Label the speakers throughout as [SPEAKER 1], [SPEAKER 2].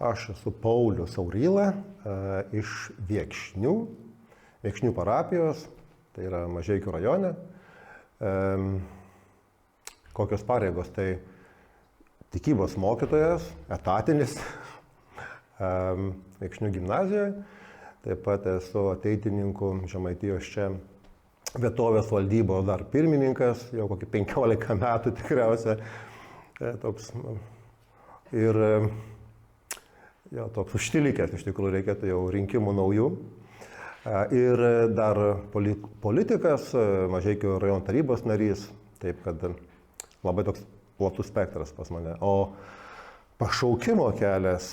[SPEAKER 1] Aš esu Paulius Auryla iš Viekšnių parapijos, tai yra Mažeikių rajone. Kokios pareigos? Tai tikybos mokytojas, etatinis Viekšnių gimnazijoje. Taip pat esu ateitininkų Žemaitijos čia vietovės valdybos dar pirmininkas, jau kokį 15 metų tikriausiai. Toks, ir jau toks užtilikęs, iš tikrųjų reikėtų jau rinkimų naujų. Ir dar politikas, Mažeikių rajono tarybos narys, taip kad labai toks platus spektras pas mane. O pašaukimo kelias,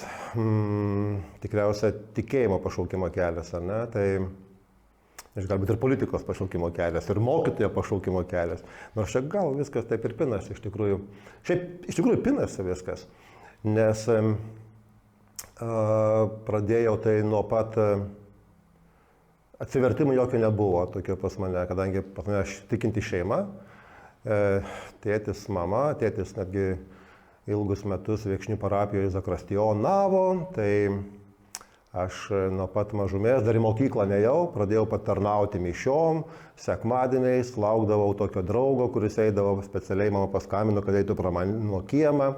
[SPEAKER 1] tikriausiai tikėjimo pašaukimo kelias, ar ne? Tai galbūt ir politikos pašaukimo kelias, ir mokytojo pašaukimo kelias. Nors čia gal viskas taip ir pinasi iš tikrųjų. Šiaip iš tikrųjų pinasi viskas, nes pradėjau tai nuo pat atsivertimų jokio nebuvo tokio pas mane, kadangi pas mane aš tikinti šeima, tėtis, mama, tėtis netgi ilgus metus Viekšnių parapijoje zakristijonavo, tai aš nuo pat mažumės dar į mokyklą nejau, pradėjau patarnauti mišiom, sekmadieniais, laukdavau tokio draugo, kuris eidavo specialiai, mama paskambino, kad eitų pro mano kiemą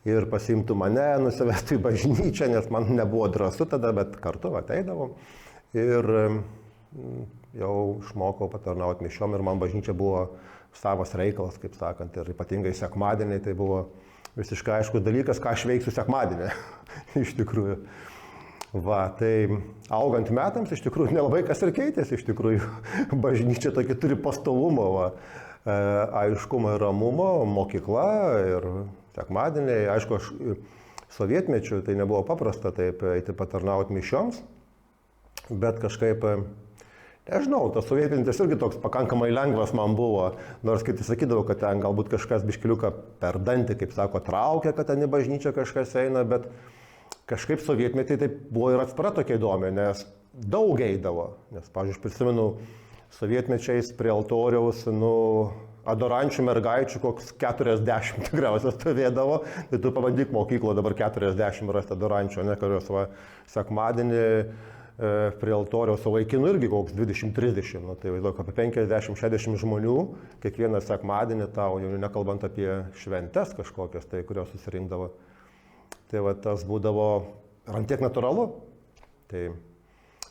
[SPEAKER 1] ir pasiimtų mane, nusivestų į bažnyčią, nes man nebuvo drąsu tada, bet kartu ateidavom. Ir jau išmokau patarnauti mišiom ir man bažnyčia buvo savas reikalas, kaip sakant, ir ypatingai sekmadieniai tai buvo visiškai aiškus dalykas, ką aš veiksiu sekmadienį, iš tikrųjų. Va, tai augant metams, iš tikrųjų, nelabai kas ir keitėsi, iš tikrųjų, bažnyčia tokia turi pastovumo, aiškumo ir ramumo, mokykla ir sekmadieniai, aišku, aš sovietmečiu tai nebuvo paprasta taip eiti patarnauti mišioms, bet kažkaip, nežinau, tas sovietmetis irgi toks pakankamai lengvas man buvo, nors kai tai sakydavau, kad ten galbūt kažkas biškiliuką per dantį, kaip sako, traukia, kad ten į bažnyčią kažkas eina, bet kažkaip sovietmetį tai buvo ir atspara tokia įdomi, nes daug eidavo. Nes, pavyzdžiui, aš prisimenu sovietmečiais prie altoriaus, adorančių mergaičių koks 40 tikriausiai stovėdavo. Tai tu pabandyk mokyklo dabar 40 rasti adorančių, ne, kurios sekmadienį prie altoriaus, o vaikinų irgi koks 20-30. Tai vaizduok, apie 50-60 žmonių kiekvieną sekmadienį tau, jau nekalbant apie šventes kažkokias, tai kurios susirinkdavo. Tai va, tas būdavo ant tiek natūralu. Tai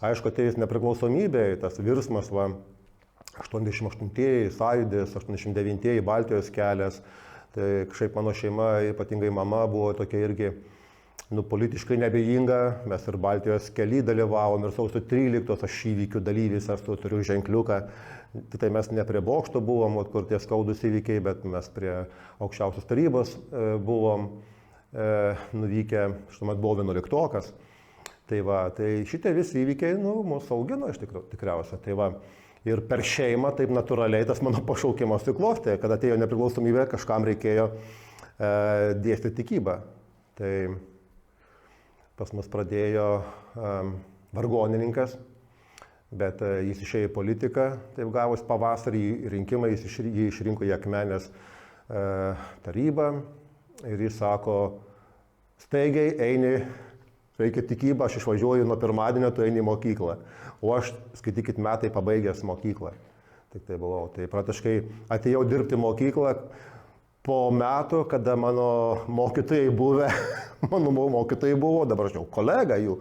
[SPEAKER 1] aišku, atėjus nepriklausomybei, tas virsmas, 88-ieji sąjūdis, 89-ieji Baltijos kelias, tai kažkaip mano šeima, ypatingai mama, buvo tokia irgi politiškai nebejinga, mes ir Baltijos kely dalyvavom, ir sausio 13 aš įvykių dalyvis, aš turiu ženkliuką. Tai mes ne prie bokšto buvom, kur tie skaudus įvykiai, bet mes prie aukščiausios tarybos buvom nuvykę, štuomet buvau 11-okas. Tai va, tai šitie visi įvykiai, mūsų augino iš tikriausia. Tai va, ir per šeimą taip natūraliai tas mano pašaukimas susiklostė, kad atėjo nepriklausomybė, kažkam reikėjo dėstyti tikybą. Tai pas mus pradėjo vargonininkas, bet jis išėjo į politiką, taip gavus pavasarį rinkimai, jį išrinko į Akmenės tarybą. Ir jis sako, staigiai eini, reikia tikybą, aš išvažiuoju nuo pirmadienio, tu eini į mokyklą. O aš, skaitykit, metai pabaigęs mokyklą. Tik tai buvau. Tai praktiškai atėjau dirbti mokyklą po metų, kada mano mokytojai buvo, dabar aš jau kolega jų.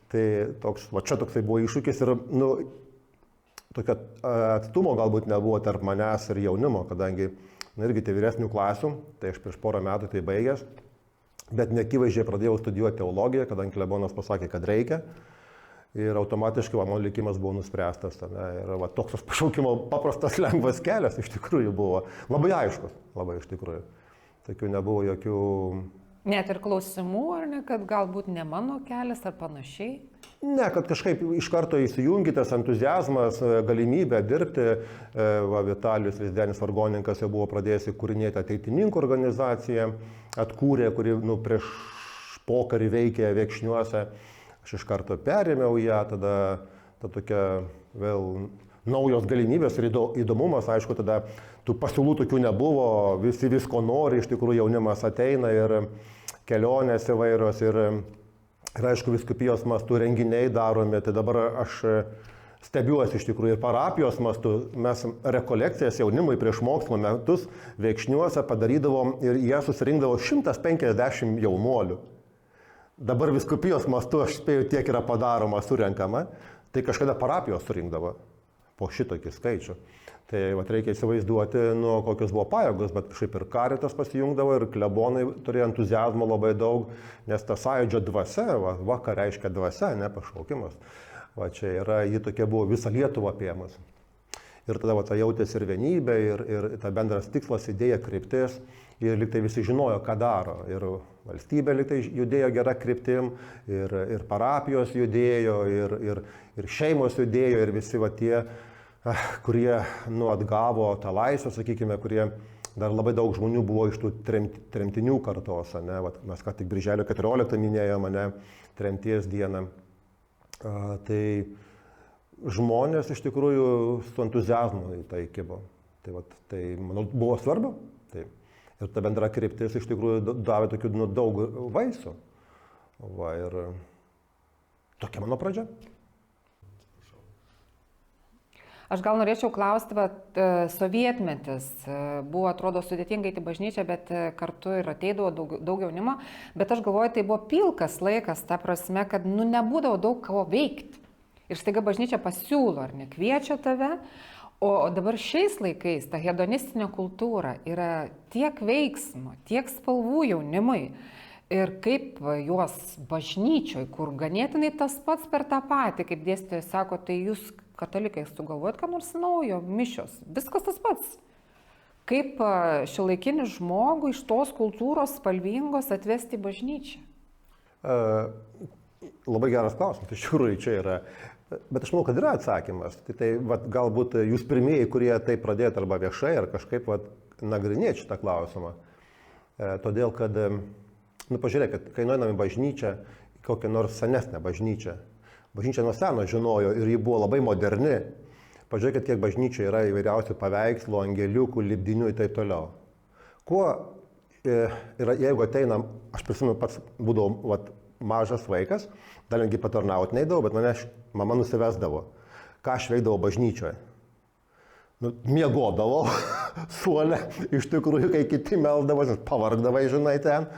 [SPEAKER 1] Tai toks, čia toksai buvo iššūkis ir, tokio atstumo galbūt nebuvo tarp manęs ir jaunimo, kadangi irgi tai vyresnių klasių, tai aš prieš porą metų tai baigęs, bet neakivaizdžiai pradėjau studijuoti teologiją, kadangi klebonas pasakė, kad reikia, ir automatiškai mano likimas buvo nuspręstas. Ir toks pašaukimo paprastas, lengvas kelias iš tikrųjų buvo, labai aiškus, labai iš tikrųjų. Tokių nebuvo jokių...
[SPEAKER 2] Net ir klausimų, ar ne, kad galbūt ne mano kelias ar panašiai?
[SPEAKER 1] Ne, kad kažkaip iš karto įsijungitas entuziazmas, galimybė dirbti. Vitalijus Vizdenis vargonininkas jau buvo pradėjęs įkūrinėti ateitininkų organizaciją, atkūrė, kuri prieš pokarį veikė Viekšniuose. Aš iš karto perėmiau ją, tada tokia vėl naujos galimybės ir įdomumas, aišku, tada tų pasiūlų tokių nebuvo, visi visko nori, iš tikrųjų jaunimas ateina ir kelionės įvairios ir aišku, vyskupijos mastu renginiai daromi. Tai dabar aš stebiuosi iš tikrųjų ir parapijos mastu. Mes rekolekcijas jaunimui prieš mokslo metus Viekšniuose padarydavom ir jie susirinkdavo 150 jaunuolių. Dabar vyskupijos mastu, aš spėju, tiek yra padaroma, surenkama, tai kažkada parapijos surinkdavo po šitokį skaičių. Tai reikia įsivaizduoti, kokios buvo pajėgos, bet šiaip ir Karitas pasijungdavo, ir klebonai turėjo entuziazmo labai daug, nes ta sąjūdžio dvasia, ką reiškia dvasia, ne pašaukimas. Čia yra, ji tokia buvo visą Lietuvą apėmus. Ir tada ta jautėsi ir vienybė, ir ta bendras tikslas, idėja, kryptis, ir liktai visi žinojo, ką daro. Ir valstybė liktai judėjo gerą kryptim, ir parapijos judėjo, ir šeimos judėjo, ir visi tie, kurie atgavo tą laisvę, sakykime, kurie dar labai daug žmonių buvo iš tų tremtinių kartos. Mes ką tik Birželio 14 minėjome, tremties dieną. Tai žmonės iš tikrųjų su entuziazmu į tai kibo. Tai manau, buvo svarbu. Tai. Ir ta bendra kryptis iš tikrųjų davė tokių daug vaisių. Ir tokia mano pradžia.
[SPEAKER 2] Aš gal norėčiau klausti, sovietmetis buvo, atrodo, sudėtingai į bažnyčią, bet kartu ir ateidavo daug jaunimo, bet aš galvoju, tai buvo pilkas laikas, ta prasme, kad nebūdavo daug ko veikti. Ir staiga bažnyčia pasiūlo, ar nekviečia tave, o dabar šiais laikais ta hedonistinė kultūra yra tiek veiksmo, tiek spalvų jaunimui. Ir kaip juos bažnyčioj, kur ganėtinai tas pats per tą patį, kaip dėstytojas sako, tai jūs katalikai sugalvojat ką nors naujo, mišios, viskas tas pats. Kaip šiuolaikinį žmogų iš tos kultūros spalvingos atvesti į bažnyčią?
[SPEAKER 1] Labai geras klausimas, iš tikrųjų čia yra. Bet aš manau, kad yra atsakymas. Tai galbūt jūs pirmieji, kurie tai pradėjote arba viešai, ar kažkaip nagrinėti šitą klausimą. Todėl, kad pažiūrėkit, kai nueinam į bažnyčią, kokią nors senesnę bažnyčią, bažnyčia nuo seno žinojo ir ji buvo labai moderni. Pažiūrėkit, kiek bažnyčia yra įvairiausių paveikslų, angeliukų, lipdinių ir taip toliau. Jeigu ateinam, aš prisimenu, pats būdavau mažas vaikas, dar netgi patarnauti neidavau, bet mane mama nusivesdavo. Ką aš veikdavau bažnyčioje? Miegodavau suole, iš tikrųjų, kai kiti meldavo, pavargdavai, žinai, ten.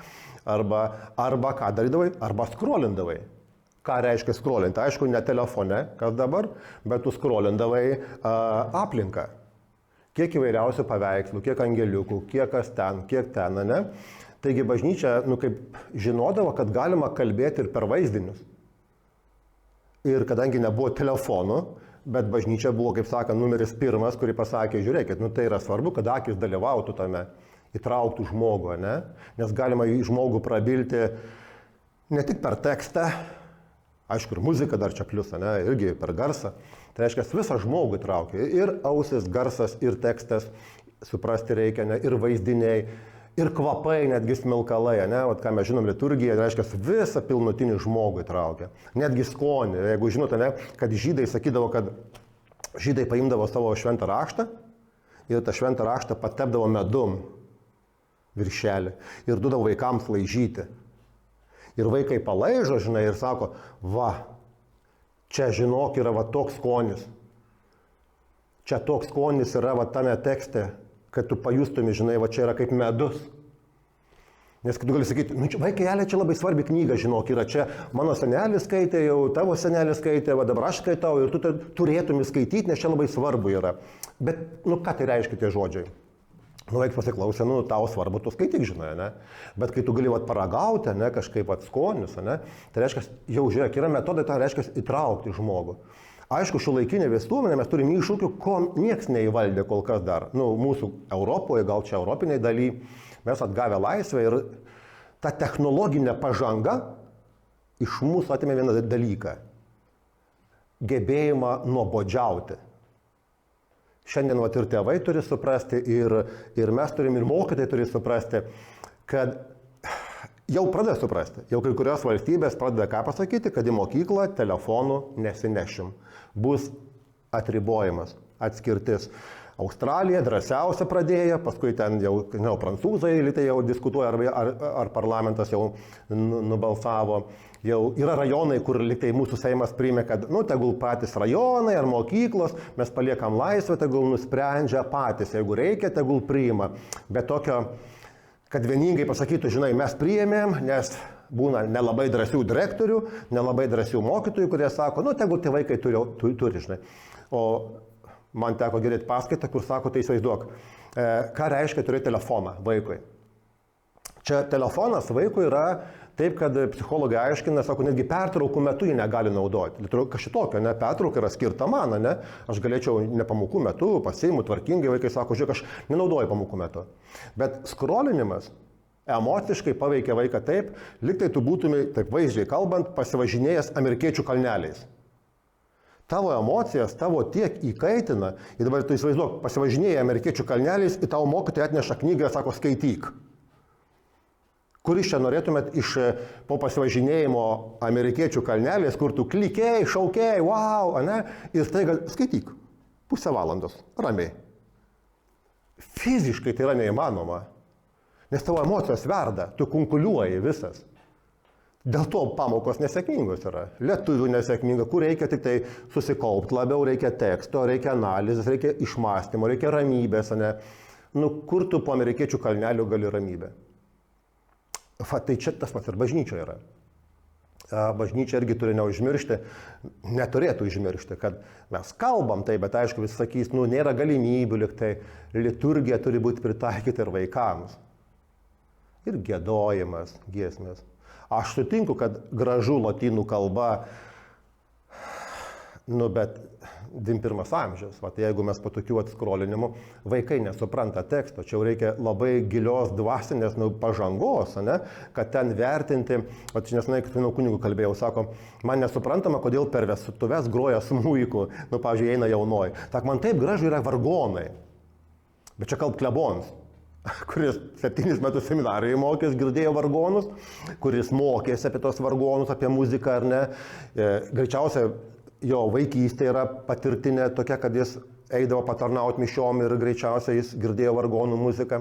[SPEAKER 1] Arba ką darydavai, arba skrolindavai. Ką reiškia skrolinti? Aišku, ne telefone, kas dabar, bet tu skrolindavai aplinką. Kiek įvairiausių paveikslų, kiek angeliukų, kiek kas ten, kiek ten, ne? Taigi bažnyčia, kaip žinodavo, kad galima kalbėti ir per vaizdinius. Ir kadangi nebuvo telefonų, bet bažnyčia buvo, kaip sakant, numeris 1, kuri pasakė, žiūrėkit, tai yra svarbu, kad akis dalyvautų tame, įtrauktų žmogų, ne? Nes galima į žmogų prabilti ne tik per tekstą, aišku, ir muzika dar čia plius, ne? Irgi per garsą. Tai reiškia, visą žmogų įtraukia. Ir ausis, garsas, ir tekstas, suprasti reikia, ne? Ir vaizdiniai, ir kvapai, netgi smilkalai, ne? Ką mes žinom liturgiją, tai reiškia, visą pilnutinį žmogų įtraukia. Netgi skonį. Jeigu žinote, ne? Kad žydai sakydavo, kad žydai paimdavo savo šventą raštą ir tą šventą raštą patepdavo medum viršelį ir duodavo vaikams laižyti. Ir vaikai palaižo, žinai, ir sako, čia žinok yra toks skonis. Čia toks skonis yra tame tekste, kad tu pajustumi, žinai, čia yra kaip medus. Nes tu gali sakyti, vaikelė, čia labai svarbi knyga, žinok, yra čia mano senelis skaitė, jau tavo senelis skaitė, dabar aš skaitau ir tu turėtum skaityti, nes čia labai svarbu yra. Bet, ką tai reiškia tie žodžiai? Vaikas pasiklausė, tau svarbu, tu skaityk, žinai, ne? Bet kai tu gali paragauti, ne, kažkaip skonis, ne, tai reiškia, jau žiūrėk, yra metodai, tai reiškia įtraukti žmogų. Aišku, šiuolaikinė visuomenė, mes turime iššūkių, ko nieks neįvaldė kol kas dar. Mūsų Europoje, gal čia europiniai daly, mes atgavę laisvę ir ta technologinė pažanga iš mūsų atėmė vieną dalyką – gebėjimą nuobodžiauti. Šiandien ir tėvai turi suprasti, ir mes turim, ir mokytojai turi suprasti, kad jau pradeda suprasti. Jau kai kurios valstybės pradeda ką pasakyti, kad į mokyklą telefonų nesinešim. Bus atribojimas, atskirtis. Australija drąsiausia pradėjo, paskui ten jau, žinau, prancūzai lytai jau diskutuoja, ar parlamentas jau nubalsavo. Jau yra rajonai, kur lytai mūsų Seimas priėmė, kad, tegul patys rajonai ar mokyklos, mes paliekam laisvę, tegul nusprendžia patys, jeigu reikia, tegul priima. Bet tokio, kad vieningai pasakytų, žinai, mes priėmėm, nes būna nelabai drąsių direktorių, nelabai drąsių mokytojų, kurie sako, tegul tie vaikai turi, žinai. O man teko girdėti paskaitą, kur sako, tai įsivaizduok, ką reiškia turėti telefoną vaikui. Čia telefonas vaikui yra taip, kad psichologai aiškina, sako, netgi pertraukų metu jį negali naudoti. Kažkitokio, ne, pertrauka yra skirta man, ne, aš galėčiau ne pamokų metu, pasiimu tvarkingai, vaikai sako, žiūrėk, aš nenaudoju pamokų metu. Bet skrolinimas emociškai paveikia vaiką taip, liktai tu būtumai, taip vaizdžiai kalbant, pasivažinėjęs amerikiečių kalneliais. Tavo emocijas, tavo tiek įkaitina, ir dabar tu įsivaizduok, pasivažinėjai amerikiečių kalneliais, į tavo mokytoją atneša knygą ir sako, skaityk. Kur iš čia norėtumėt po pasivažinėjimo amerikiečių kalneliais, kur tu klikėjai, šaukėjai, wow, ne, ir staiga skaityk, pusę valandos, ramiai. Fiziškai tai yra neįmanoma, nes tavo emocijos verda, tu kunkuliuoji visas. Dėl to pamokos nesėkmingos yra. Lietuvių nesėkminga, kur reikia tik tai susikaupti, labiau reikia teksto, reikia analizės, reikia išmąstymo, reikia ramybės, ne. Kur tu po amerikiečių kalnelių gali ramybę? Tai čia tas pats ir bažnyčioje yra. Bažnyčia irgi turi neužmiršti, neturėtų užmiršti, kad mes kalbam tai, bet aišku, visi sakys, nėra galimybių, liktai liturgija turi būti pritaikyta ir vaikams. Ir giedojimas, giesmės. Aš sutinku, kad gražu lotynų kalba, bet 21 amžius, jeigu mes po tokių atskrolinimų, vaikai nesupranta teksto, čia jau reikia labai gilios dvasinės pažangos, ne, kad ten vertinti, nesenai, kad vienu kunigu kalbėjau, sako, man nesuprantama, kodėl per vestuves groja smuiku, pavyzdžiui, eina jaunoji. Tak, man taip gražu yra vargonai, bet čia kalb klebonas, kuris 7 metus seminarijai mokės, girdėjo vargonus, kuris mokėsi apie tos vargonus, apie muziką ar ne, greičiausiai jo vaikystė yra patirtinė tokia, kad jis eidavo patarnauti mišiom ir greičiausiai jis girdėjo vargonų muziką.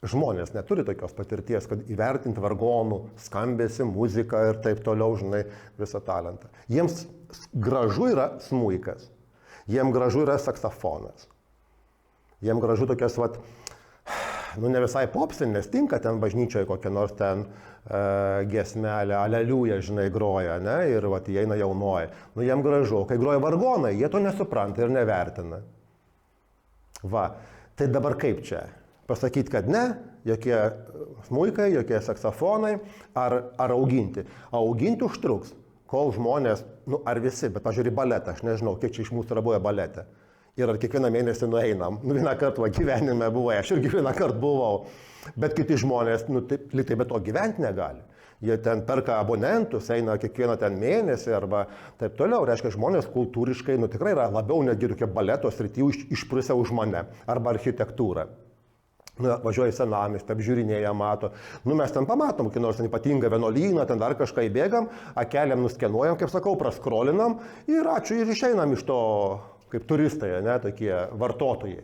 [SPEAKER 1] Žmonės neturi tokios patirties, kad įvertinti vargonų skambesį, muziką ir taip toliau, žinai, visą talentą. Jiems gražu yra smuikas, jiems gražu yra saksofonas, jiems gražu tokias, ne visai popsinės, tinka ten bažnyčioje kokia nors ten giesmelė, aleliuja, žinai, groja, ne, ir įeina jaunoji. Jiem gražu, kai groja vargonai, jie to nesupranta ir nevertina. Tai dabar kaip čia? Pasakyti, kad ne, jokie smuikai, jokie saksofonai, ar auginti. Auginti užtruks, kol žmonės, ar visi, bet pažiūrė baletą, aš nežinau, kiek čia iš mūsų yra buvę balete. Ir ar kiekvieną mėnesį nueinam. Vieną kartą gyvenime buvau, aš irgi vieną kartą buvau. Bet kiti žmonės, lygiai be to gyventi negali. Jie ten perka abonentus, eina kiekvieną ten mėnesį arba taip toliau. Reiškia, žmonės kultūriškai, tikrai yra labiau netgi tokie baleto srityje išprusę už mane. Arba architektūrą. Važiuoja į senamiestį, apžiūrinėja, mato. Mes ten pamatom, kai nors ypatingą vienuolyną, ten dar kažką įbėgam, akeliam nuskenuojam, kaip sakau, praskrolinam ir ačiū ir išeinam iš to kaip turistai, ne, tokie vartotojai.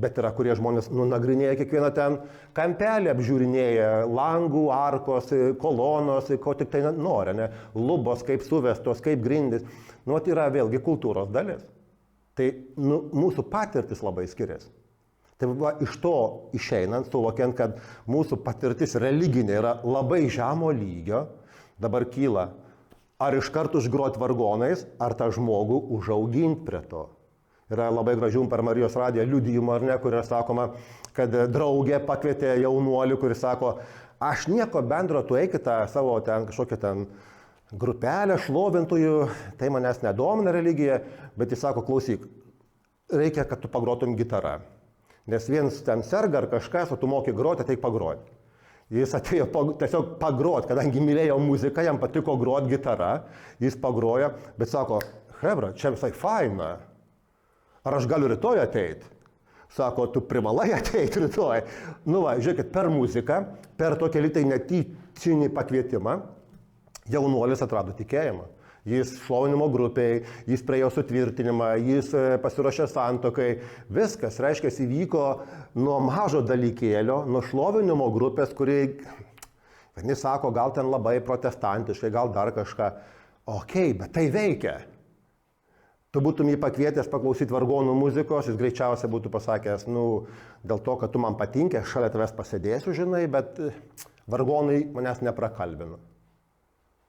[SPEAKER 1] Bet yra, kurie žmonės nagrinėja kiekvieną ten kampelį, apžiūrinėja langų, arkos, kolonos, ko tik tai nori, ne, lubos, kaip suvestos, kaip grindys. Tai yra vėlgi kultūros dalis. Tai mūsų patirtis labai skiriasi. Tai iš to išeinant, suvokiant, kad mūsų patirtis religinė yra labai žemo lygio, dabar kyla, ar iš karto užgrot vargonais, ar tą žmogų užauginti prie to. Yra labai gražių per Marijos radiją liudijimą, ar ne, kur yra sakoma, kad draugė pakvietė jaunuolį, kuris sako, aš nieko bendro, tu eikit tą savo ten kažkokią ten grupelę šlovintojų, tai manęs nedomina religija, bet jis sako, klausyk, reikia, kad tu pagrotum gitarą. Nes vienas ten serga ar kažkas, o tu moki groti, tai pagroti. Jis atėjo tiesiog pagroti, kadangi mylėjo muziką, jam patiko groti gitarą, jis pagrojo, bet sako, hebra, čia visai faina. Ar aš galiu rytoj ateiti? Sako, tu privalai ateiti rytoj. Žiūrėkit, per muziką, per tokį lytai netyčinį pakvietimą, jaunuolis atrado tikėjimą. Jis šlovinimo grupiai, jis praėjo sutvirtinimą, jis pasiruošė santuokai. Viskas, reiškia, įvyko nuo mažo dalykėlio, nuo šlovinimo grupės, kuri, vieni sako, gal ten labai protestantiškai, gal dar kažką. Okei, bet tai veikia. Tu būtum jį pakvietęs paklausyti vargonų muzikos, jis greičiausiai būtų pasakęs, dėl to, kad tu man patinkė, šalia tavęs pasėdėsiu, žinai, bet vargonai manęs neprakalbino.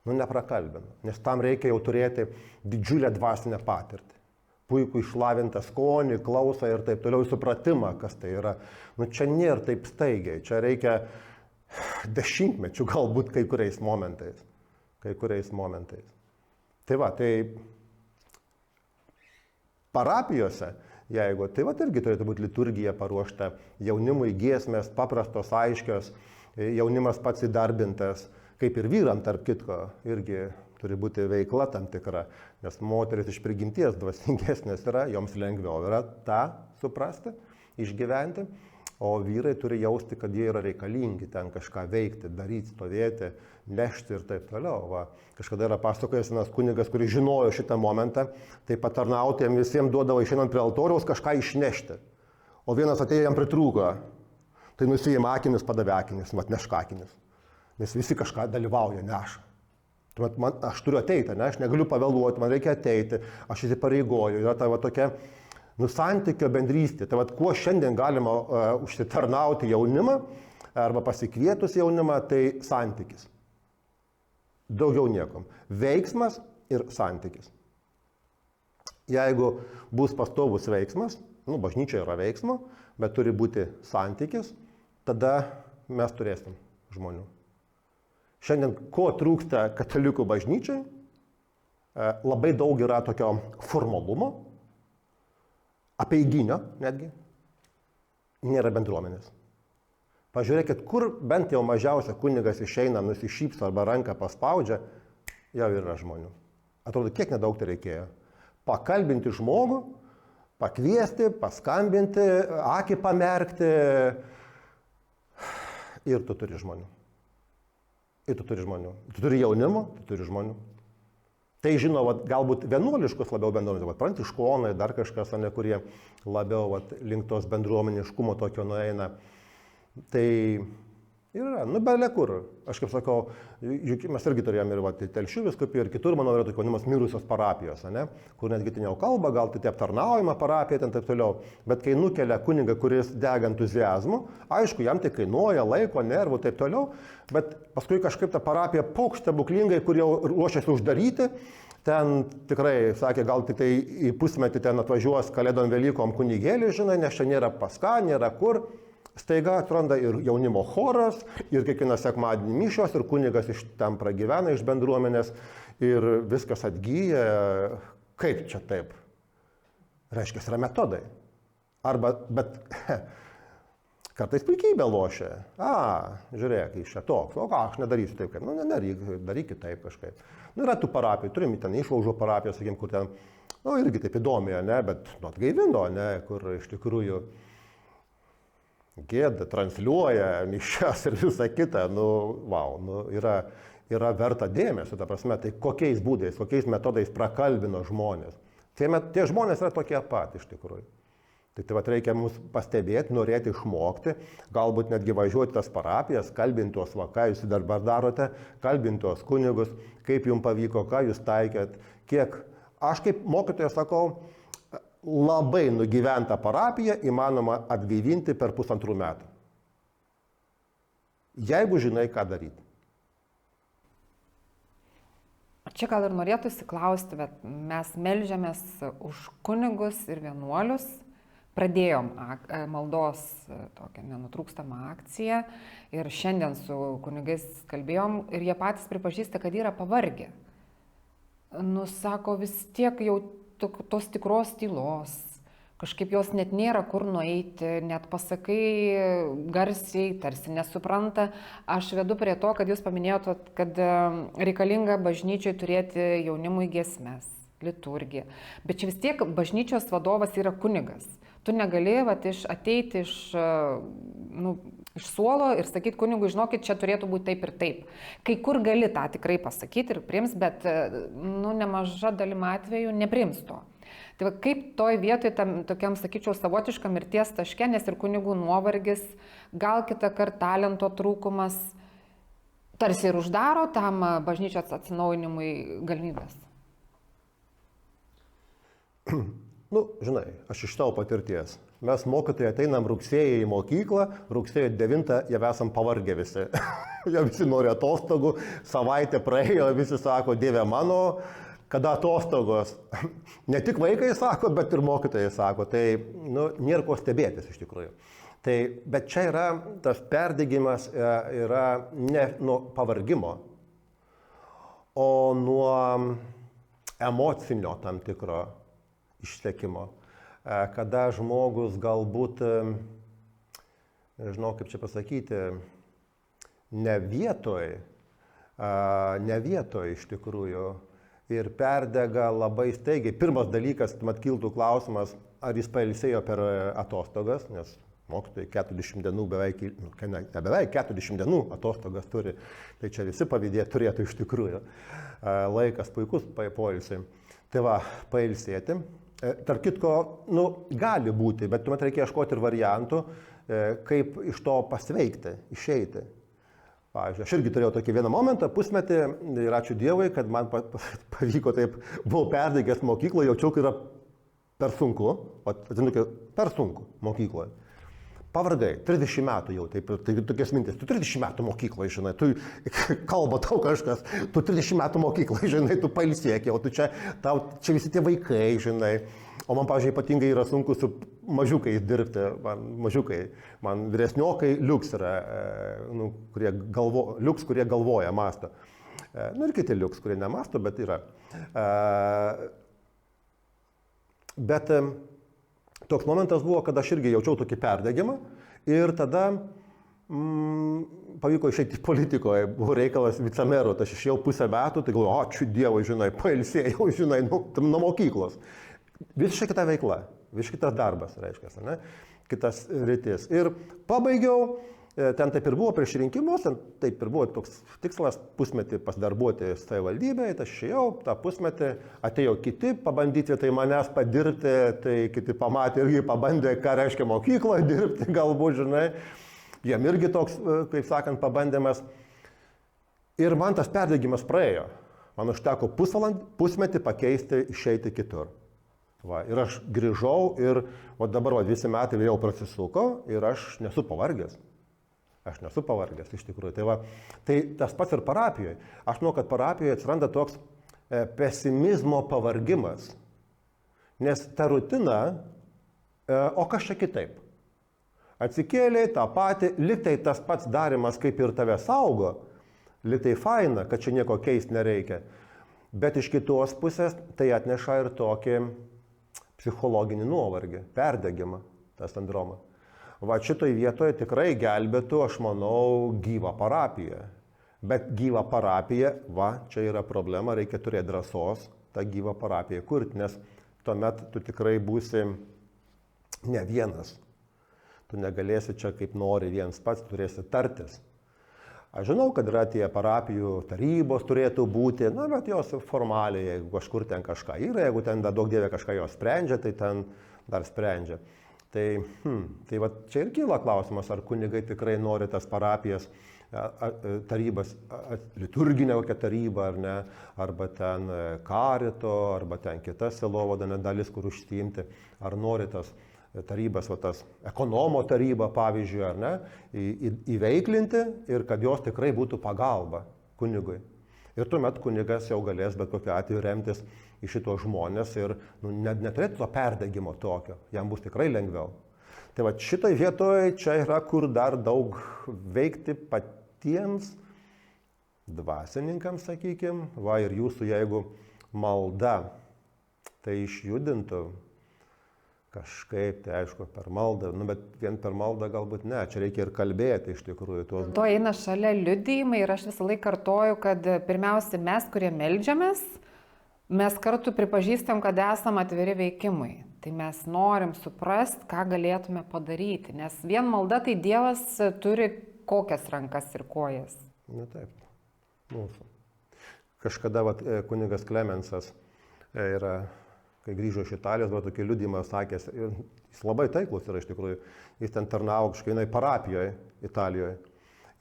[SPEAKER 1] Neprakalbino, nes tam reikia jau turėti didžiulę dvasinę patirtį. Puikų išlavintą skonį, klausą ir taip toliau, supratimą, kas tai yra. Čia nėra taip staigiai, čia reikia dešimtmečių galbūt kai kuriais momentais. Tai va, tai parapijose, jeigu, tai va irgi turėtų būti liturgija paruošta, jaunimui giesmės paprastos, aiškios, jaunimas pats įdarbintas. Kaip ir vyram, tarp kitko, irgi turi būti veikla tam tikra, nes moteris iš prigimties dvasingesnės yra, joms lengviau yra tą suprasti, išgyventi, o vyrai turi jausti, kad jie yra reikalingi ten kažką veikti, daryti, stovėti, nešti ir taip toliau. Va, kažkada yra pasakojęs vienas kunigas, kuris žinojo šitą momentą, tai patarnautėm visiems duodavo išeinant prie altoriaus kažką išnešti, o vienas atėjo jam pritrūko, tai nusiėmė akinius, padavė akinius, nešk akinius. Nes visi kažką dalyvauja, neša. Aš turiu ateiti, ne? Aš negaliu pavėluoti, man reikia ateiti, aš įsipareigoju. Yra ta tokia santykio bendrystė. Tai kuo šiandien galima užsitarnauti jaunimą arba pasikvietus jaunimą, tai santykis. Daugiau niekom. Veiksmas ir santykis. Jeigu bus pastovus veiksmas, bažnyčia yra veiksmo, bet turi būti santykis, tada mes turėsim žmonių. Šiandien, ko trūksta katalikų bažnyčiai, labai daug yra tokio formalumo, apeiginio netgi, nėra bendruomenės. Pažiūrėkit, kur bent jau mažiausia kunigas išeina, nusišypso arba ranką paspaudžia, jau yra žmonių. Atrodo, kiek nedaug tai reikėjo. Pakalbinti žmogų, pakviesti, paskambinti, akį pamerkti ir tu turi žmonių. Tu turi jaunimo, tu turi žmonių. Tai žino, galbūt vienuoliškus labiau bendruomenės, pranciškonai, dar kažkas, kurie labiau link tos bendruomeniškumo tokio nueina. Tai yra, bele kur. Aš kaip sakau, mes irgi turėjome ir Telšių vyskupijoj ir kitur, manau, yra tokia vadinamas mirusios parapijos, kur netgi ten jau kalba, gal tai aptarnaujama parapija, ten taip toliau. Bet kai nukelia kunigą, kuris dega entuziazmu, aišku, jam tai kainuoja laiko, nervų, taip toliau, bet paskui kažkaip ta parapija paukšt stebuklingai, kur jau ruošiasi uždaryti, ten tikrai, sakė, gal tik tai į pusmetį ten atvažiuos Kalėdom Velykom kunigėlį, žinai, nes čia nėra pas ką, nėra kur. Staiga atranda ir jaunimo choras, ir kiekvieną sekmadienį mišios, ir kunigas iš ten pragyvena iš bendruomenės, ir viskas atgyja. Kaip čia taip? Reiškia, yra metodai. Bet kartais puikybė lošia. Žiūrėk, iš čia toks. O ką, aš nedarysiu taip, kaip. Daryk kitaip kažkaip. Yra tų parapijų, turim ten išlaužo parapiją, sakykim, kur ten, irgi taip įdomi, bet atgaivino, kur iš tikrųjų gėda, transliuoja mišias ir visą kitą, yra verta dėmesio, ta prasme, tai kokiais būdais, kokiais metodais prakalbino žmonės. Tie žmonės yra tokie pat iš tikrųjų. Tai reikia mums pastebėti, norėti išmokti, galbūt netgi važiuoti tas parapijas, kalbinti tuos, ką jūs dabar darote, kalbinti tuos kunigus, kaip jums pavyko, ką jūs taikėt, kiek. Aš kaip mokytojas sakau, labai nugyventą parapiją įmanoma atgaivinti per 1,5 metų. Jeigu žinai, ką daryti.
[SPEAKER 2] Čia gal ir norėtųsi klausti, bet mes melžiamės už kunigus ir vienuolius. Pradėjom maldos tokią nenutrūkstamą akciją ir šiandien su kunigais kalbėjom ir jie patys pripažįsta, kad yra pavargę. Sako, vis tiek jau tos tikros tylos, kažkaip jos net nėra kur nueiti, net pasakai garsiai, tarsi nesupranta. Aš vedu prie to, kad jūs paminėjote, kad reikalinga bažnyčiai turėti jaunimui giesmes, liturgiją. Bet čia vis tiek bažnyčios vadovas yra kunigas. Tu negali ateiti iš iš suolo ir sakyti kunigui, žinokit, čia turėtų būti taip ir taip. Kai kur gali tą tikrai pasakyti ir priims, bet nemaža dalim atveju nepriims to. Tai va, kaip toj vietoj, tokiam, sakyčiau, savotiškam mirties taške, nes ir kunigų nuovargis, gal kitą kartą talento trūkumas, tarsi ir uždaro tam bažnyčios atsinaujinimui galimybės.
[SPEAKER 1] Nu, žinai, aš iš tavo patirties. Mes mokytojai ateinam rugsėjį į mokyklą, rugsėjo 9 jau esam pavargę visi. Jau visi nori atostogų, savaitė praėjo, visi sako, Dieve mano, kada atostogos. Ne tik vaikai sako, bet ir mokytojai sako. Tai, nėra ko stebėtis iš tikrųjų. Tai, bet čia yra, tas perdegimas yra ne nuo pavargimo, o nuo emocinio tam tikro išsekimo. Kada žmogus galbūt, nežinau kaip čia pasakyti, ne vietoj iš tikrųjų ir perdega labai staigiai. Pirmas dalykas, mat kiltų klausimas, ar jis pailsėjo per atostogas, nes mokytojai 40 dienų beveik 40 dienų atostogas turi, tai čia visi pavydėti turėtų iš tikrųjų. Laikas puikus poilsiai. Tai va, pailsėti. Tarp kitko, gali būti, bet tuomet reikia ieškoti ir variantų, kaip iš to pasveikti, išeiti. Pavyzdžiui, aš irgi turėjau tokį vieną momentą, pusmetį, ir ačiū Dievui, kad man pavyko taip, buvau perdegęs mokykloje, jaučiau, kad yra per sunku, per sunku mokykloje. Pavargai, 30 metų jau, tai tokias mintis, tu 30 metų mokykloje, žinai, tu kalba tau kažkas, tu 30 metų mokykloje, žinai, tu pailsėk jau, tu čia visi tie vaikai, žinai. O man, pavyzdžiui, ypatingai yra sunku su mažiukais dirbti, man vyresniokai liuks yra, kurie galvoja, mąsto. Ir kiti liuks, kurie nemasto, bet yra. Bet toks momentas buvo, kad aš irgi jaučiau tokį perdegimą ir tada pavyko išeiti iš politikoje, buvo reikalas vicemeru, tai aš išėjau pusę metų, tai galvoju, ačiū Dievui, žinai, pailsėjau, žinai, nuo mokyklos. Visiškai kita veikla, visiškai kitas darbas, reiškia, ne? Kitas rytis. Ir pabaigiau, ten taip ir buvo prieš rinkimus, taip ir buvo toks tikslas pusmetį pasidarbuoti savivaldybėje, tai aš išėjau tą pusmetį, atėjo kiti pabandyti vietoj manęs padirbti, tai kiti pamatė irgi pabandė, ką reiškia mokykloje dirbti, galbūt, žinai, jiem irgi toks, kaip sakant, pabandymas. Ir man tas perdegimas praėjo, man užteko pusmetį pakeisti, išeiti kitur. Va, ir aš grįžau ir dabar visi metai vėl prasisuko ir aš nesu pavargęs. Aš nesu pavargęs iš tikrųjų. Tai tas pats ir parapijoje. Aš manau, kad parapijoje atsiranda toks pesimizmo pavargimas. Nes ta rutina, o kas čia kitaip? Atsikėlė tą patį, liktai tas pats darimas kaip ir tave saugo, liktai faina, kad čia nieko keisti nereikia. Bet iš kitos pusės tai atneša ir tokį psichologinį nuovargį, perdegimą, tą sindromą. Va šitoj vietoje tikrai gelbėtų, aš manau, gyvą parapiją. Bet gyvą parapiją, čia yra problema, reikia turėti drąsos tą gyvą parapiją kurti, nes tuomet tu tikrai būsi ne vienas. Tu negalėsi čia kaip nori viens pats, turėsi tartis. Aš žinau, kad yra tie parapijų tarybos turėtų būti, bet jos formaliai, jeigu kažkur ten kažką yra, jeigu ten daug Dieve kažką jos sprendžia, tai ten dar sprendžia. Tai čia ir kyla klausimas, ar kunigai tikrai nori tas parapijas, tarybas, liturginę kokią tarybą, ar ne, arba ten karito, arba ten kita sielovada dalis, kur užsiimti, ar nori tas tarybas, tas ekonomo taryba, pavyzdžiui, ar ne, įveiklinti ir kad jos tikrai būtų pagalba kunigui. Ir tuomet kunigas jau galės bet kokiu atveju remtis į šitos žmonės ir neturėtų to perdegimo tokio, jam bus tikrai lengviau. Tai šitoj vietoje čia yra, kur dar daug veikti patiems dvasininkams, sakykime, ir jūsų, jeigu malda tai išjudintų, kažkaip, tai aišku, per maldą, bet vien per maldą galbūt ne, čia reikia ir kalbėti iš tikrųjų.
[SPEAKER 2] To eina šalia liudijimai ir aš visą laiką kartoju, kad pirmiausia mes, kurie meldžiamės, mes kartu pripažįstam, kad esam atviri veikimui. Tai mes norim suprasti, ką galėtume padaryti, nes vien malda tai Dievas turi kokias rankas ir kojas.
[SPEAKER 1] Na taip, mūsų. Kažkada kunigas Klemensas yra, kai grįžo iš Italijos, buvo tokį liudymą sakęs, jis labai taiklus yra iš tikrųjų, jis ten tarnavo kažkainai parapijoje Italijoje.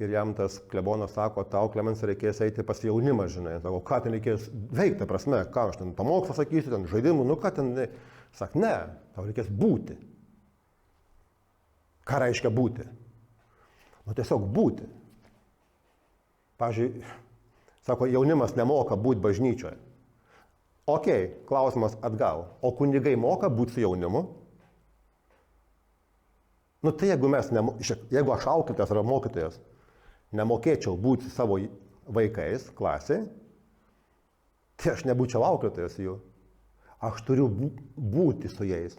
[SPEAKER 1] Ir jam tas klebonas sako, tau Klemensas reikės eiti pas jaunimą, žinai. Sako, ką ten reikės veikti, prasme, ką aš ten pamokslą sakysiu, ten žaidimų, nu ką ten, sak, ne, tau reikės būti. Ką reiškia būti? Nu tiesiog būti. Pavyzdžiui, sako, jaunimas nemoka būti bažnyčioje. Okei, klausimas atgal. O kunigai moka būti su jaunimu? Nu tai jeigu aš auklėtojas ar mokytojas, nemokėčiau būti savo vaikais klasiai, tai aš nebūčiau auklėtojas jų. Aš turiu būti su jais.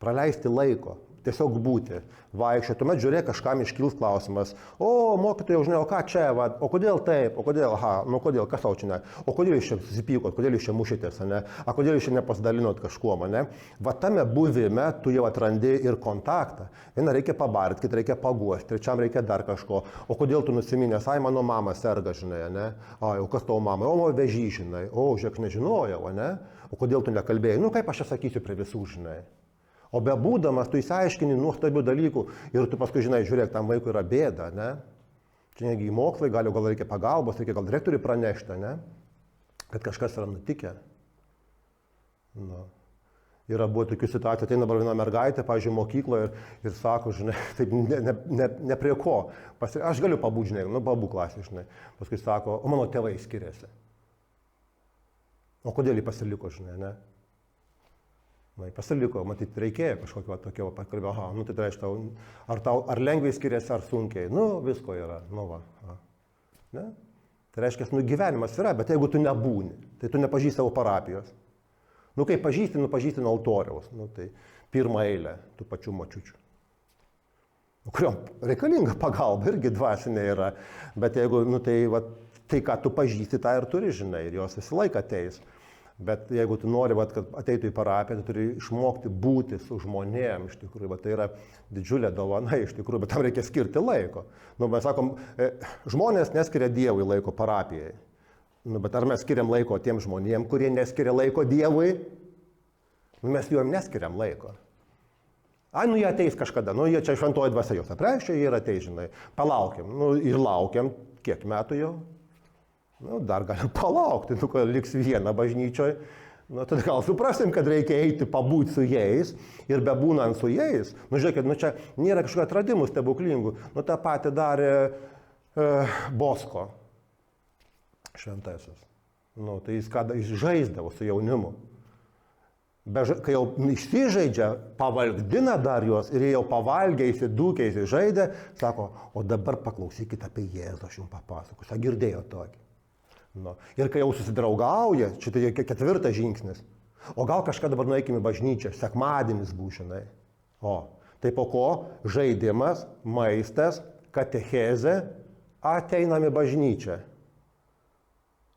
[SPEAKER 1] Praleisti laiko. Tiesiog būti. Vaikščioti. Tuomet žiūrėk, kažkam iškils klausimas. O, mokytojau, žinai, o ką čia, va, o kodėl taip, o kodėl, nu kodėl, kas tau čia ne, o kodėl jūs čia susipykot, kodėl jūs čia mušitės, ne, a kodėl jūs čia nepasidalinot kažkuo, ne. Va tame buvime tu jau atrandi ir kontaktą. Vieną reikia pabarti, kitą reikia paguosti, trečiam reikia dar kažko. O kodėl tu nusiminęs, ai mano mama serga, žinai, ne, ai, o kas tavo mama, o vežys, žinai, o, žiūrėk, nežinojau, ne, o kodėl tu nekalbėjai, nu kaip aš čia sakysiu prie visų, žinai. O be būdamas, tu įsiaiškini nuostabių dalykų ir tu paskui žinai, žiūrėk, tam vaikui yra bėda, ne? Čia negi į mokslai, gal reikia pagalbos, reikia gal direktoriui pranešti, ne? Kad kažkas yra nutikę. Nu. Yra buvo tokių situacijų, ateina dabar viena mergaitė, pavyzdžiui, mokykloje ir sako, žinai, taip ne prie ko. Aš galiu pabūti, žinai, nu pabūk klasė, žinai. Paskui sako, o mano tėvai skiriasi. O kodėl jį pasiliko, žinai, ne? Pasiliko, matyt, reikėjo kažkokio tokio pakalbėjo, aha, nu tai reiškia, ar lengvai skiriasi, ar sunkiai, nu visko yra, nu va. Ne? Tai reiškia, nu gyvenimas yra, bet jeigu tu nebūni, tai tu nepažįsti savo parapijos. Nu kai pažįsti, nu pažįsti nuo altoriaus, nu tai pirmą eilę tų pačių močiučių. Kuriom reikalinga pagalba irgi dvasinė yra, bet jeigu, nu tai, va, tai ką tu pažįsti, tą ir turi, žinai, ir jos visą laiką ateis. Bet jeigu tu nori, kad ateitų į parapiją, tu turi išmokti būti su žmonėm, iš tikrųjų, tai yra didžiulė dovana, iš tikrųjų, bet tam reikia skirti laiko. Nu, mes sakom, žmonės neskiria Dievui laiko parapijai. Nu, bet ar mes skiriam laiko tiem žmonėm, kurie neskiria laiko Dievui? Nu, mes juom neskiriam laiko. Ai, nu jie ateis kažkada, nu jie čia šventoji dvasia jos apreiškia, jie ir ateis, žinai. Palaukiam, nu ir laukiam, kiek metų jau? Nu, dar galim palaukti, nu, kad liks viena bažnyčioje. Nu, tada gal suprasim, kad reikia eiti pabūti su jais ir bebūnant su jais. Nu, žiūrėkit, nu, čia nėra kažkokių atradimų stebuklingų. Nu, tą patį darė Bosko šventasis. Nu, tai jis žaisdavo su jaunimu. Kai jau išsižaidžia, pavalgdina dar juos ir jie jau pavalgė, įsidūkė, įsižaidė, sako, o dabar paklausykite apie Jėzų, aš jums papasakosiu. Aš girdėjau tokį. Nu. Ir kai jau susidraugauja, čia tai 4 žingsnis. O gal kažką dabar nueikime į bažnyčią, sekmadienis būšinai. O, tai po ko? Žaidimas, maistas, katechezė, ateinam į bažnyčią.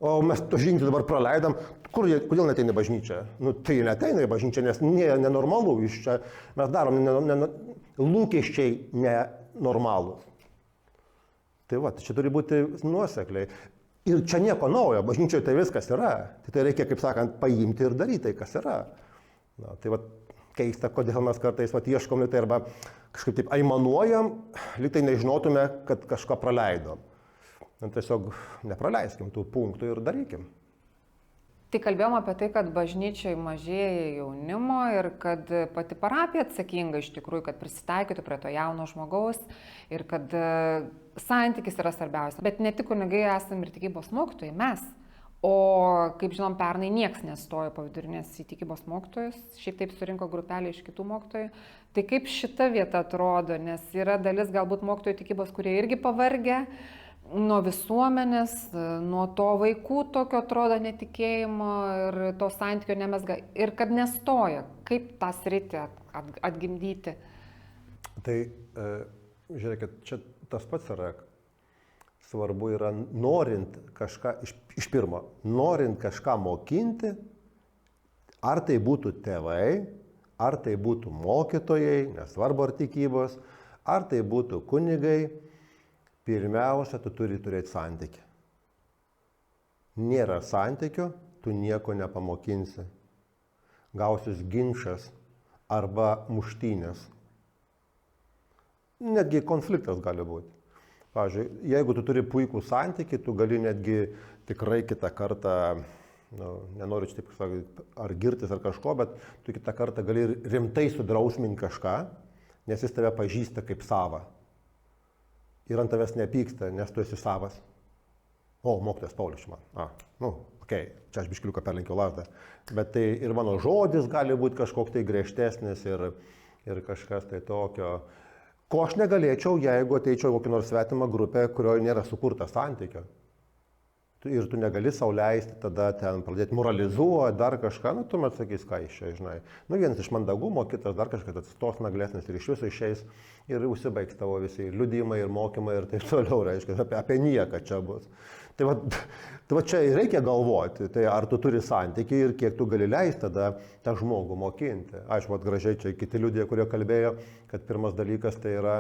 [SPEAKER 1] O mes to žingsnį dabar praleidam, kodėl neteina į bažnyčią? Nu, tai neteina į bažnyčią, nes nenormalu, mes darom lūkesčiai nenormalūs. Tai va, čia turi būti nuosekliai. Ir čia nieko naujo, bažnyčioje tai viskas yra. Tai reikia, kaip sakant, paimti ir daryti tai, kas yra. Na, tai va, keista, kodėl mes kartais ieškom tai arba kažkaip taip aimanuojam, lyg tai nežinotume, kad kažką praleidom. Na, tiesiog nepraleiskim tų punktų ir darykim.
[SPEAKER 2] Tai kalbėjom apie tai, kad bažnyčioje mažėja jaunimo ir kad pati parapija atsakinga iš tikrųjų, kad prisitaikytų prie to jauno žmogaus ir kad santykis yra svarbiausia. Bet ne tik kunigai esame ir tikybos mokytojai, mes. O kaip žinom, pernai nieks nestojo po vidurinės į tikybos mokytojus, šiaip taip surinko grupelį iš kitų mokytojų. Tai kaip šita vieta atrodo, nes yra dalis galbūt mokytojų tikybos, kurie irgi pavargę nuo visuomenės, nuo to vaikų tokio atrodo netikėjimo ir to santykio nemezga ir kad nestoja. Kaip tą sritį atgimdyti?
[SPEAKER 1] Tai, žiūrėkit, čia tas pats yra. Svarbu yra norint kažką, iš pirmo, norint kažką mokinti, Ar tai būtų tėvai, ar tai būtų mokytojai, nesvarbu ar tikybos, ar tai būtų kunigai, pirmiausia, tu turi turėti santykį. Nėra santykio, tu nieko nepamokinsi. Gausis ginčas arba muštynės. Netgi konfliktas gali būti. Pavyzdžiui, jeigu tu turi puikų santykį, tu gali netgi tikrai kitą kartą, nenoriu čia taip sakyti, ar girtis ar kažko, bet tu kitą kartą gali rimtai sudrausminti kažką, nes jis tave pažįsta kaip savą. Ir ant tavęs nepyksta, nes tu esi savas. O, mokytojas Paulius man. Čia aš biškiliuką perlenkiau lazdą. Bet tai ir mano žodis gali būti kažkoks tai griežtesnis ir kažkas tai tokio. Ko aš negalėčiau, jeigu ateičiau kokį nors svetimą grupę, kurioje nėra sukurta santykio. Ir tu negali sau leisti tada ten pradėti moralizuoti, dar kažką, tuomet sakys, ką iš čia, žinai. Vienas iš mandagumo, kitas dar kažkas atsistos naglesnis ir iš viso išeis ir užsibaigs tavo visi liudijimai ir mokymai ir taip toliau, reiškia, apie nieką čia bus. Tai va čia reikia galvoti, tai ar tu turi santykį ir kiek tu gali leisti tada tą žmogų mokinti. Aišku, gražiai čia kiti liudija, kurie kalbėjo, kad pirmas dalykas tai yra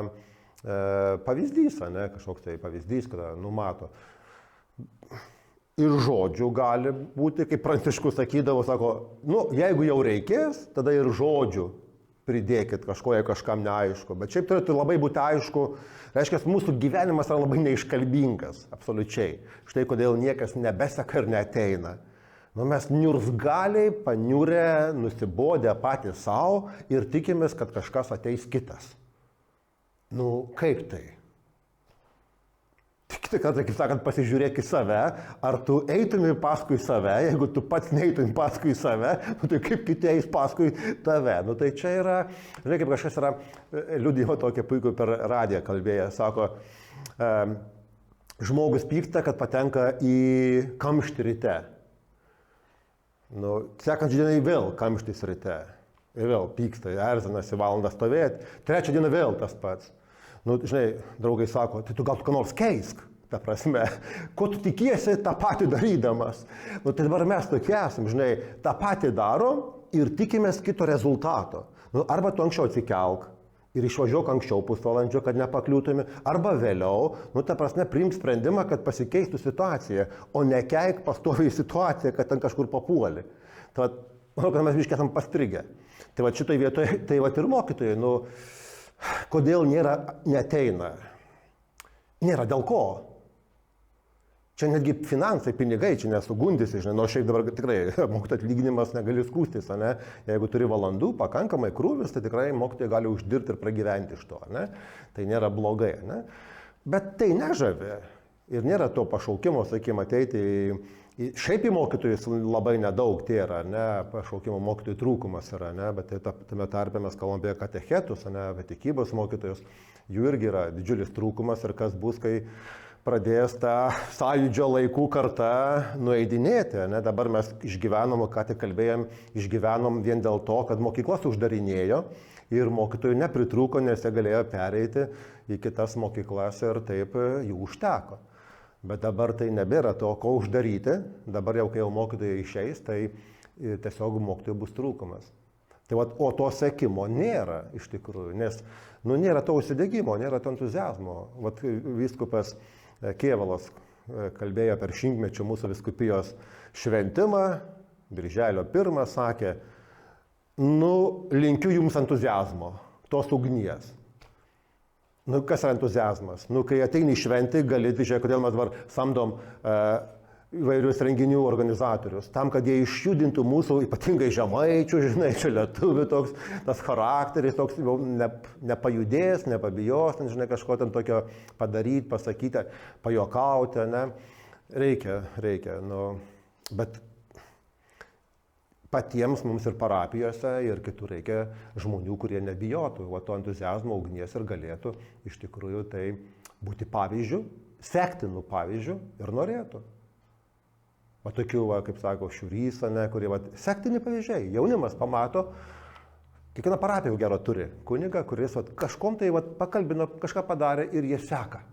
[SPEAKER 1] pavyzdys, ne, kažkoks tai pavyzdys, kada numato. Ir žodžių gali būti, kaip Pranciškus sakydavo, sako, jeigu jau reikės, tada ir žodžių pridėkit kažko, jei kažkam neaišku. Bet šiaip turėtų labai būti aišku, reiškia, mūsų gyvenimas yra labai neiškalbingas, absoliučiai. Štai kodėl niekas nebeseka ir neateina. Mes niurzgaliai, paniurę, nusibodę patys savo ir tikimės, kad kažkas ateis kitas. Kaip tai? Kitą kartą, kaip sakant, pasižiūrėk į save, ar tu eitumi paskui save, jeigu tu pats neitumi paskui save, tai kaip kiti eis paskui tave. Tai čia yra, žinai, kaip kažkas yra, liudijimo tokia puikų per radiją kalbėję, sako, žmogus pyksta, kad patenka į kamštį ryte. Sekančią dieną vėl kamštis ryte. Ir vėl pyksta, erzinasi valandą stovėti. Trečią dieną vėl tas pats. Žinai, draugai sako, tai tu gal ką nors keisk, ta prasme, ko tu tikiesi tą patį darydamas. Tai dabar mes tokie esam, žinai, tą patį darom ir tikimės kito rezultato. Arba tu anksčiau atsikelk ir išvažiuok anksčiau pusvalandžio, kad nepakliūtumi, arba vėliau, ta prasme, priimk sprendimą, kad pasikeistų situacija, o nekeik pastoviai situaciją, kad ten kažkur papuoli. Tai manau, kad mes biškai esam pastrigę. Tai šitoj vietoje, tai ir mokytojai, kodėl neateina? Nėra dėl ko. Čia netgi finansai, pinigai, čia nesugundysi, žinai, šiaip dabar tikrai mokytojų atlyginimas negali skūstis, ne? Jeigu turi valandų, pakankamai krūvis, tai tikrai mokytojai gali uždirbti ir pragyventi iš to, ne? Tai nėra blogai, ne? Bet tai nežavi ir nėra to pašaukimo, sakykime, ateiti šiaip į mokytojus labai nedaug tai yra, ne, pašaukimo mokytojų trūkumas yra, ne, bet tame tarpe mes kalbame apie katechetus, ne, apie tikybos mokytojus, jų irgi yra didžiulis trūkumas ir kas bus, kai pradės tą sąjūdžio laikų kartą nueidinėti, ne, dabar mes išgyvenom, ką tik kalbėjom, išgyvenom vien dėl to, kad mokyklas uždarinėjo ir mokytojų nepritrūko, nes jie galėjo pereiti į kitas mokyklas ir taip jų užteko. Bet dabar tai nebėra to, ko uždaryti, dabar jau kai jau mokytojai išeis, tai tiesiog mokytojų bus trūkumas. Tai o to sekimo nėra iš tikrųjų, nes nėra to užsidegimo, nėra to entuzijazmo. Vyskupas Kėvalas kalbėjo per šimtmečio mūsų vyskupijos šventimą, birželio 1, sakė, linkiu jums entuzijazmo, tos ugnies. Kas yra entuzijazmas? Kai ateini į šventį, gali, žiūrėk, kodėl mes dabar samdom įvairius renginių organizatorius, tam, kad jie išjudintų mūsų ypatingai žemaičių, žinai, čia lietuvių toks, tas charakteris toks nepajudės, nepabijos, žinai, kažko ten tokio padaryti, pasakyti, pajokauti, ne? Reikia, bet patiems mums ir parapijose ir kitur reikia žmonių, kurie nebijotų to entuzijazmo, ugnies ir galėtų iš tikrųjų tai būti pavyzdžių, sektinų pavyzdžių ir norėtų. Tokių, kaip sako, Šiurys, kurie sektini pavyzdžiai. Jaunimas pamato, kiekviena parapija gero turi kunigą, kuris kažkom tai pakalbino, kažką padarė ir jie seka.